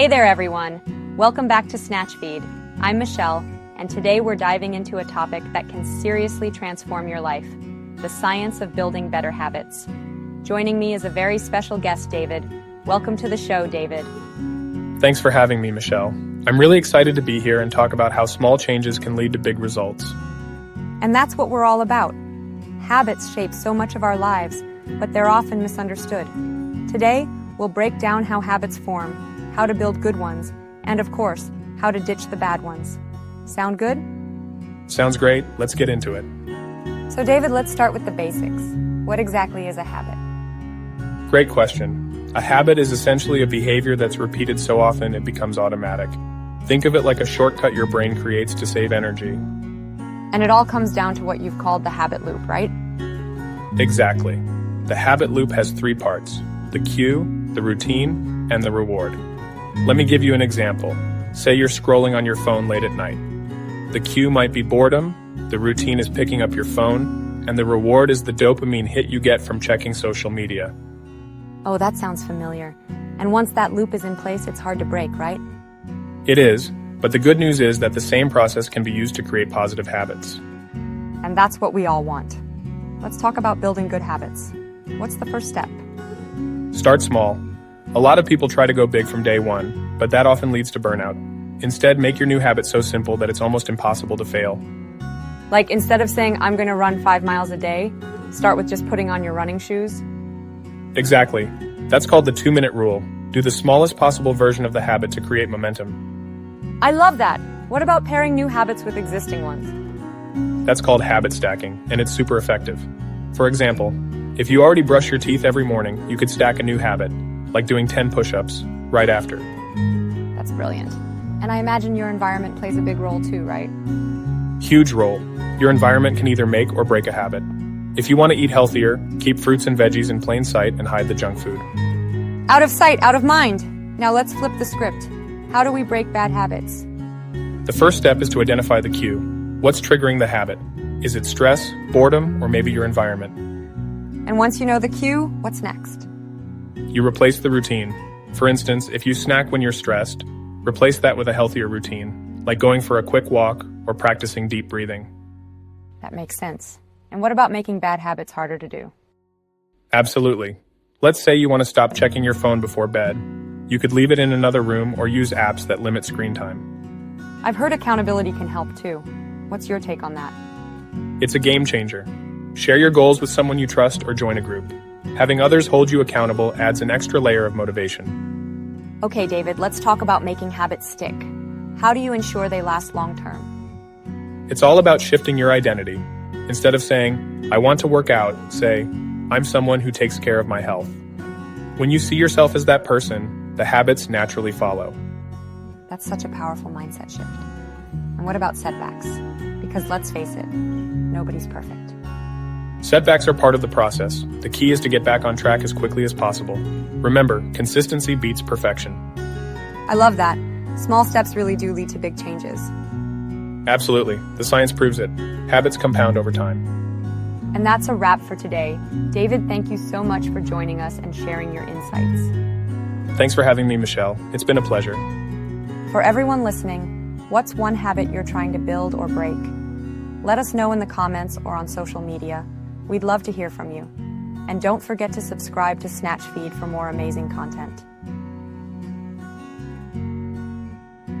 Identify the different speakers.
Speaker 1: Hey there, everyone. Welcome back to Snatchfeed. I'm Michelle, and today we're diving into a topic that can seriously transform your life, the science of building better habits. Joining me is a very special guest, David. Welcome to the show, David.
Speaker 2: Thanks for having me, Michelle. I'm really excited to be here and talk about how small changes can lead to big results.
Speaker 1: And that's what we're all about. Habits shape so much of our lives, but they're often misunderstood. Today, we'll break down how habits form, how to build good ones, and of course, how to ditch the bad ones. Sound good?
Speaker 2: Sounds great. Let's get into it.
Speaker 1: So David, let's start with the basics. What exactly is a habit?
Speaker 2: Great question. A habit is essentially a behavior that's repeated so often it becomes automatic. Think of it like a shortcut your brain creates to save energy.
Speaker 1: And it all comes down to what you've called the habit loop, right?
Speaker 2: Exactly. The habit loop has three parts: the cue, the routine, and the reward. Let me give you an example. Say you're scrolling on your phone late at night. The cue might be boredom, the routine is picking up your phone, and the reward is the dopamine hit you get from checking social media.
Speaker 1: Oh, that sounds familiar. And once that loop is in place, it's hard to break, right?
Speaker 2: It is, but the good news is that the same process can be used to create positive habits.
Speaker 1: And that's what we all want. Let's talk about building good habits. What's the first step?
Speaker 2: Start small. A lot of people try to go big from day one, but that often leads to burnout. Instead, make your new habit so simple that it's almost impossible to fail.
Speaker 1: Like instead of saying, I'm going to run 5 miles a day, start with just putting on your running shoes.
Speaker 2: Exactly. That's called the 2-minute rule. Do the smallest possible version of the habit to create momentum.
Speaker 1: I love that. What about pairing new habits with existing ones?
Speaker 2: That's called habit stacking, and it's super effective. For example, if you already brush your teeth every morning, you could stack a new habit, like doing 10 push-ups right after.
Speaker 1: That's brilliant. And I imagine your environment plays a big role too, right?
Speaker 2: Huge role. Your environment can either make or break a habit. If you want to eat healthier, keep fruits and veggies in plain sight and hide the junk food.
Speaker 1: Out of sight, out of mind. Now let's flip the script. How do we break bad habits?
Speaker 2: The first step is to identify the cue. What's triggering the habit? Is it stress, boredom, or maybe your environment?
Speaker 1: And once you know the cue, what's next?
Speaker 2: You replace the routine. For instance, if you snack when you're stressed, replace that with a healthier routine, like going for a quick walk or practicing deep breathing.
Speaker 1: That makes sense. And what about making bad habits harder to do?
Speaker 2: Absolutely. Let's say you want to stop checking your phone before bed. You could leave it in another room or use apps that limit screen time.
Speaker 1: I've heard accountability can help too. What's your take on that?
Speaker 2: It's a game changer. Share your goals with someone you trust or join a group. Having others hold you accountable adds an extra layer of motivation.
Speaker 1: Okay, David, let's talk about making habits stick. How do you ensure they last long term?
Speaker 2: It's all about shifting your identity. Instead of saying, I want to work out, say, I'm someone who takes care of my health. When you see yourself as that person, the habits naturally follow.
Speaker 1: That's such a powerful mindset shift. And what about setbacks? Because let's face it, nobody's perfect.
Speaker 2: Setbacks are part of the process. The key is to get back on track as quickly as possible. Remember, consistency beats perfection.
Speaker 1: I love that. Small steps really do lead to big changes.
Speaker 2: Absolutely. The science proves it. Habits compound over time.
Speaker 1: And that's a wrap for today. David, thank you so much for joining us and sharing your insights.
Speaker 2: Thanks for having me, Michelle. It's been a pleasure.
Speaker 1: For everyone listening, what's one habit you're trying to build or break? Let us know in the comments or on social media. We'd love to hear from you. And don't forget to subscribe to Snatchfeed for more amazing content.